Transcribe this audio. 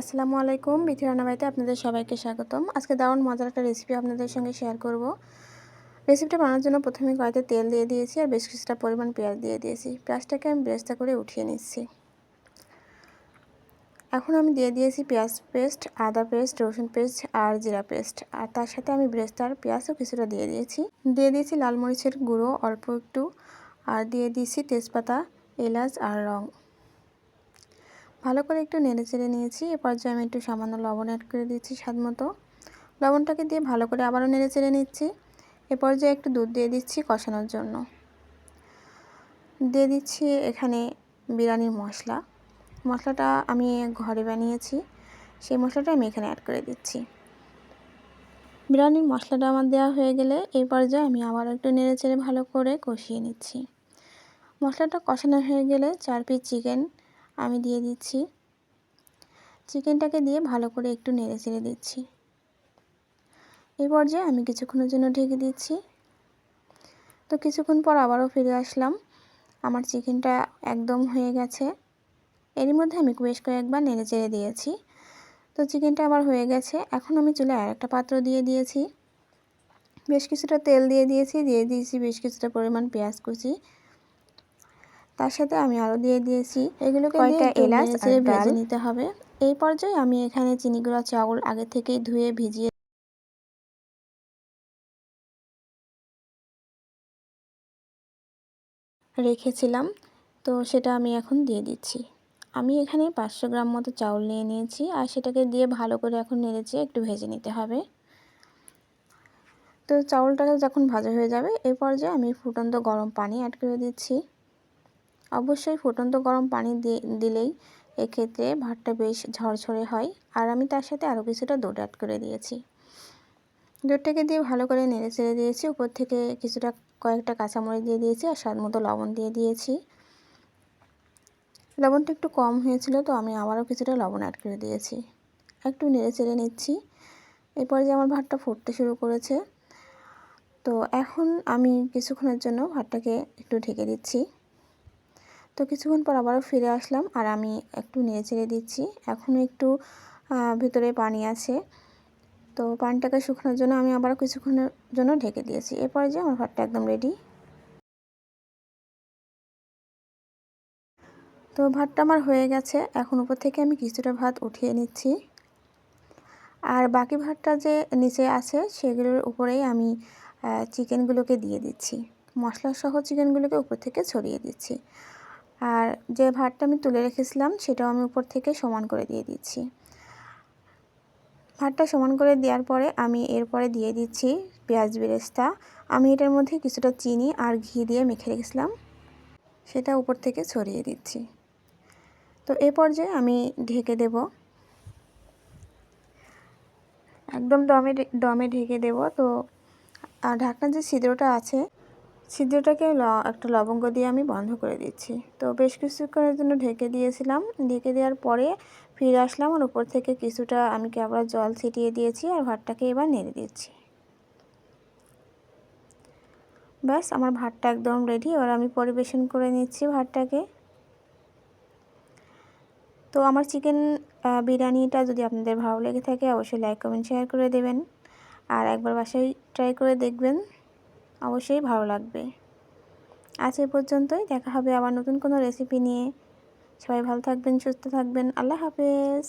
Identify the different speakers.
Speaker 1: আসসালামু আলাইকুম, বিথি রান্নাবাড়িতে আপনাদের সবাইকে স্বাগতম। আজকে দারুণ মজার একটা রেসিপি আপনাদের সঙ্গে শেয়ার করব। রেসিপিটা বানানোর জন্য প্রথমে কড়াইতে তেল দিয়ে দিয়েছি আর বেশ কিছুটা পরিমাণ পেঁয়াজ দিয়ে দিয়েছি। পেঁয়াজটাকে আমি বেরেস্তা করে উঠিয়ে নিচ্ছি। এখন আমি দিয়ে দিয়েছি পেঁয়াজ পেস্ট, আদা পেস্ট, রসুন পেস্ট আর জিরা পেস্ট। আর তার সাথে আমি বেরেস্তার পেঁয়াজও কিছুটা দিয়ে দিয়েছি লাল মরিচের গুঁড়ো অল্প একটু, আর দিয়ে দিয়েছি তেজপাতা, এলাচ আর লং। ভালো করে একটু নেড়েচেড়ে নিয়েছি। এ পর্যায়ে আমি একটু সামান্য লবণ অ্যাড করে দিচ্ছি স্বাদ মতো। লবণটাকে দিয়ে ভালো করে আবারও নেড়েচেড়ে নিচ্ছি। এ পর্যায়ে একটু দুধ দিয়ে দিচ্ছি কষানোর জন্য। দিয়ে দিচ্ছি এখানে বিরিয়ানির মশলাটা আমি ঘরে বানিয়েছি, সেই মশলাটা আমি এখানে অ্যাড করে দিচ্ছি। বিরিয়ানির মশলাটা আমার দেওয়া হয়ে গেলে এই পর্যায়ে আমি আবার একটু নেড়েচেড়ে ভালো করে কষিয়ে নিচ্ছি। মশলাটা কষানো হয়ে গেলে 4 পিস চিকেন আমি দিয়ে দিচ্ছি। চিকেনটাকে দিয়ে ভালো করে একটু নেড়েচেড়ে দিচ্ছি। এই পর্যায়ে আমি কিছুক্ষণের জন্য ঢেকে দিচ্ছি। তো কিছুক্ষণ পর আবারও ফিরে আসলাম। আমার চিকেনটা একদম হয়ে গেছে। এরই মধ্যে আমি বেশ কয়েকবার নেড়েচেড়ে দিয়েছি। তো চিকেনটা আমার হয়ে গেছে। এখন আমি চুলায় আরেকটা পাত্র দিয়ে দিয়েছি। বেশ কিছুটা তেল দিয়ে দিয়েছি বেশ কিছুটা পরিমাণ পেঁয়াজ কুচি। তার সাথে আমি আরও দিয়ে দিয়েছি এগুলোকে কয়েকটা এলাচ আর ভেজে নিতে হবে। এই পর্যায়ে আমি এখানে চিনি গুঁড়া চাউল আগে থেকেই ধুয়ে ভিজিয়ে রেখেছিলাম, তো সেটা আমি এখন দিয়ে দিচ্ছি। আমি এখানে 500 গ্রাম মতো চাউল নিয়েছি আর সেটাকে দিয়ে ভালো করে এখন নেড়েচে একটু ভেজে নিতে হবে। তো চাউলটাকে যখন ভাজা হয়ে যাবে এই পর্যায়ে আমি ফুটন্ত গরম পানি অ্যাড করে দিচ্ছি। অবশ্যই ফুটন্ত গরম পানি দিলেই এক্ষেত্রে ভাতটা বেশ ঝরঝরে হয়। আর আমি তার সাথে আরও কিছুটা দুধ অ্যাড করে দিয়েছি। দুধটাকে দিয়ে ভালো করে নেড়েচেড়ে দিয়েছি। উপর থেকে কয়েকটা কাঁচামরিচ দিয়ে দিয়েছি আর স্বাদ মতো লবণ দিয়ে দিয়েছি। লবণটা একটু কম হয়েছিল, তো আমি আবারও কিছুটা লবণ অ্যাড করে দিয়েছি। একটু নেড়েচেড়ে নিচ্ছি। এরপর যে আমার ভাতটা ফুটতে শুরু করেছে, তো এখন আমি কিছুক্ষণের জন্য ভাতটাকে একটু ঢেকে দিচ্ছি। তো কিছুক্ষণ পর আবারও ফিরে আসলাম আর আমি একটু নেড়েচেড়ে দিচ্ছি। এখনও একটু ভিতরে পানি আছে, তো পানিটাকে শুকানোর জন্য আমি আবার কিছুক্ষণের জন্য ঢেকে দিয়েছি। এরপরে যে আমার ভাতটা একদম রেডি। তো ভাতটা আমার হয়ে গেছে। এখন উপর থেকে আমি কিছুটা ভাত উঠিয়ে নিচ্ছি। আর বাকি ভাতটা যে নিচে আছে সেগুলোর উপরেই আমি চিকেনগুলোকে দিয়ে দিচ্ছি। মশলাসহ চিকেনগুলোকে উপর থেকে ছড়িয়ে দিচ্ছি। আর যে ভাতটা আমি তুলে রেখেছিলাম সেটাও আমি উপর থেকে সমান করে দিয়ে দিচ্ছি। ভাতটা সমান করে দেওয়ার পরে আমি এরপরে দিয়ে দিচ্ছি পেঁয়াজ বেরেস্তা। আমি এটার মধ্যে কিছুটা চিনি আর ঘি দিয়ে মেখে রেখেছিলাম, সেটা উপর থেকে ছড়িয়ে দিচ্ছি। তো এ পর্যায়ে আমি ঢেকে দেব, একদম দমে ঢেকে দেব। তো ঢাকনার যে ছিদ্রটা আছে ছিদ্রটাকে একটা লবঙ্গ দিয়ে আমি বন্ধ করে দিচ্ছি। তো বেশ কিছুক্ষণের জন্য ঢেকে দিয়েছিলাম। ঢেকে দেওয়ার পরে ফিরে আসলাম আর উপর থেকে কিছুটা আমি আবার জল ছিটিয়ে দিয়েছি আর ভাতটাকে এবার নেড়ে দিচ্ছি। ব্যাস আমার ভাতটা একদম রেডি। এবার আমি পরিবেশন করে নিচ্ছি ভাতটাকে। তো আমার চিকেন বিরিয়ানিটা যদি আপনাদের ভালো লেগে থাকে অবশ্যই লাইক কমেন্ট শেয়ার করে দেবেন। আর একবার বাসায় ট্রাই করে দেখবেন, অবশ্যই ভালো লাগবে। আজ এ পর্যন্তই, দেখা হবে আবার নতুন কোনো রেসিপি নিয়ে। সবাই ভালো থাকবেন, সুস্থ থাকবেন। আল্লাহ হাফেজ।